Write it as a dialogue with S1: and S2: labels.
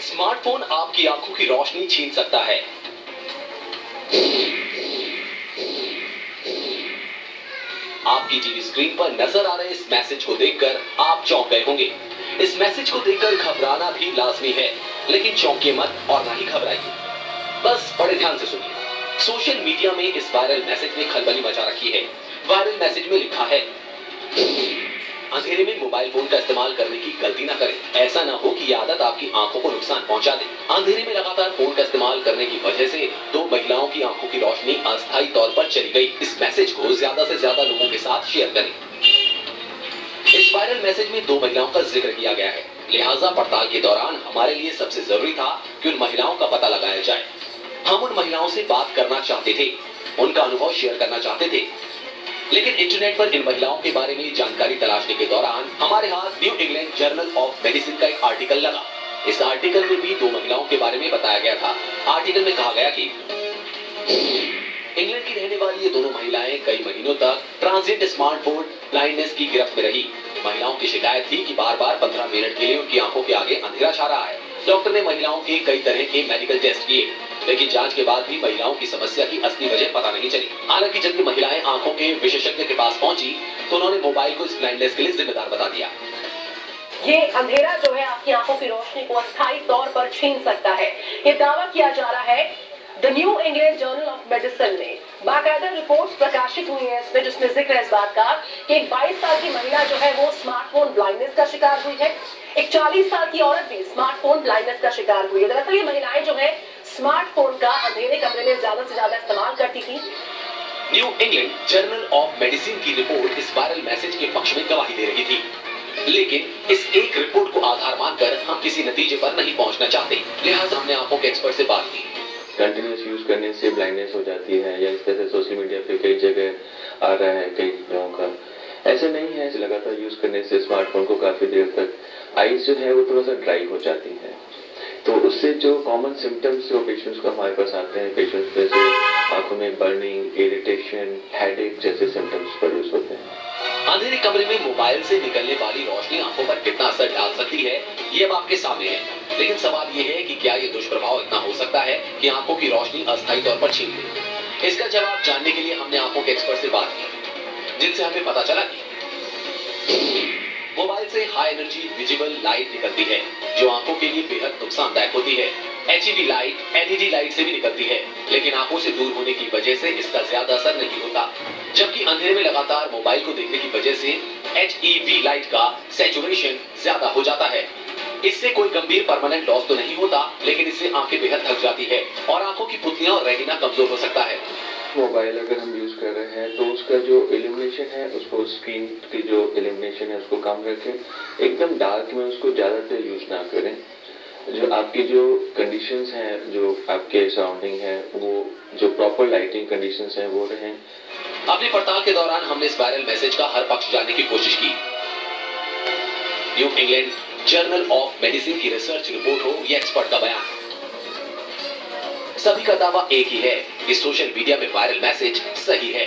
S1: Smartphone आपकी आंखों की रोशनी छीन सकता है। आपकी टीवी स्क्रीन पर नजर आ रहे इस मैसेज को देखकर आप चौंक गए होंगे। इस मैसेज को देखकर घबराना भी लाजमी है, लेकिन चौंकिए मत और ना ही घबराइए। बस बड़े ध्यान से सुनिए। सोशल मीडिया में इस वायरल मैसेज ने खलबली मचा रखी है। वायरल मैसेज में लिखा है, अंधेरे में मोबाइल फोन का इस्तेमाल करने की गलती ना करें। ऐसा ना हो कि ये आदत आपकी आंखों को नुकसान पहुंचा दे। अंधेरे में लगातार फोन का इस्तेमाल करने की वजह से 2 महिलाओं की आंखों की रोशनी अस्थायी तौर पर चली गई। इस मैसेज को ज्यादा से ज्यादा लोगों के साथ शेयर करें। इस वायरल मैसेज में 2 महिलाओं का जिक्र किया गया है, लिहाजा पड़ताल के दौरान हमारे लिए सबसे जरूरी था कि उन महिलाओं का पता लगाया जाए। हम उन महिलाओं से बात करना चाहते थे, उनका अनुभव शेयर करना चाहते थे, लेकिन इंटरनेट पर इन महिलाओं के बारे में जानकारी तलाशने के दौरान हमारे हाथ new England journal of medicine का एक आर्टिकल लगा। इस आर्टिकल में भी 2 महिलाओं के बारे में बताया गया था। आर्टिकल में कहा गया कि इंग्लैंड की रहने वाली ये दोनों महिलाएं कई महीनों तक ट्रांजिट स्मार्टफोन ब्लाइंडनेस की गिरफ्त में रही। महिलाओं की शिकायत थी कि बार-बार 15 मिनट के लिए उनकी आंखों के आगे अंधेरा छा रहा है। डॉक्टर ने महिलाओं के कई तरह के मेडिकल टेस्ट किए, लेकिन जांच के बाद भी महिलाओं की समस्या की असली वजह पता नहीं चली। हालांकि जब ये महिलाएं आंखों के विशेषज्ञ के पास पहुंची तो उन्होंने मोबाइल को इस ब्लाइंडनेस के लिए जिम्मेदार बता दिया।
S2: ये अंधेरा जो है आपकी आंखों की रोशनी को अस्थायी तौर पर छीन सकता है। ये दावा किया जा रहा है the new England journal of medicine में। बाकायदा रिपोर्ट्स प्रकाशित हुई है इसमें, जिसमें जिक्र है इस बात का कि एक 22 साल की महिला जो है वो स्मार्टफोन ब्लाइंडनेस का शिकार हुई है। एक 40 साल की औरत भी स्मार्टफोन ब्लाइंडनेस का शिकार हुई है। दरअसल ये महिलाएं जो है स्मार्टफोन का अंधेरे कमरे में ज्यादा से ज्यादा इस्तेमाल करती थी।
S1: New England journal of medicine की रिपोर्ट इस वायरल मैसेज के पक्ष में गवाही दे रही थी, लेकिन इस एक रिपोर्ट को आधार मानकर हम किसी नतीजे पर नहीं पहुंचना चाहते। लिहाजा हमने आंखों के एक्सपर्ट से बात की।
S3: कंटिन्यूस यूज करने से ब्लाइंडनेस हो जाती है, या इस तरह से सोशल मीडिया पे कई जगह आ रहा है कई लोगों का। ऐसे नहीं है, लगातार यूज करने से स्मार्टफोन को काफी देर तक आईज जो है वो थोड़ा सा ड्राई हो जाती है। तो उससे जो कॉमन सिम्टम्स जो पेशेंट्स को हमारे पास आते हैं, पेशेंट्स में से आंखों में बर्निंग, इरिटेशन, हेडेक जैसे सिम्टम्स प्रोड्यूस होते हैं।
S1: अंधेरे कमरे में मोबाइल से निकलने वाली रोशनी आंखों पर कितना असर डाल सकती है, ये अब आपके सामने है। लेकिन सवाल ये है कि क्या ये दुष्प्रभाव इतना हो सकता है कि आंखों की रोशनी अस्थायी तौर पर छीन ले। इसका जवाब जानने के लिए हमने आंखों के एक्सपर्ट से बात की, जिनसे हमें पता चला कि मोबाइल से हाई एनर्जी विजिबल लाइट निकलती है, जो आंखों के लिए बेहद नुकसानदायक होती है। HED लाइट LED लाइट से भी निकलती है, लेकिन आंखों से दूर होने की वजह से इसका ज्यादा असर नहीं होता। जबकि अंधेरे में लगातार मोबाइल को देखने की वजह से HEV लाइट का सैचुरेशन ज्यादा हो जाता है। इससे कोई गंभीर परमानेंट लॉस तो नहीं होता, लेकिन इससे आंखें बेहद थक जाती है और आंखों की पुतलियां और रेटिना कमजोर हो सकता है।
S3: मोबाइल अगर हम यूज कर रहे हैं तो उसका जो इल्यूमिनेशन है, उसको स्क्रीन की जो इल्यूमिनेशन है उसको कम रखें। एकदम डार्क में उसको ज्यादा देर यूज ना करें। जो आपकी जो कंडीशंस हैं, जो आपके सराउंडिंग है, वो जो प्रॉपर लाइटिंग कंडीशंस हैं वो रहें।
S1: अपनी पड़ताल के दौरान हमने इस वायरल मैसेज का हर पक्ष जानने की कोशिश की। New England journal of medicine की रिसर्च रिपोर्ट हो या एक्सपर्ट का बयान, सभी का दावा एक ही है कि सोशल मीडिया में वायरल मैसेज सही है।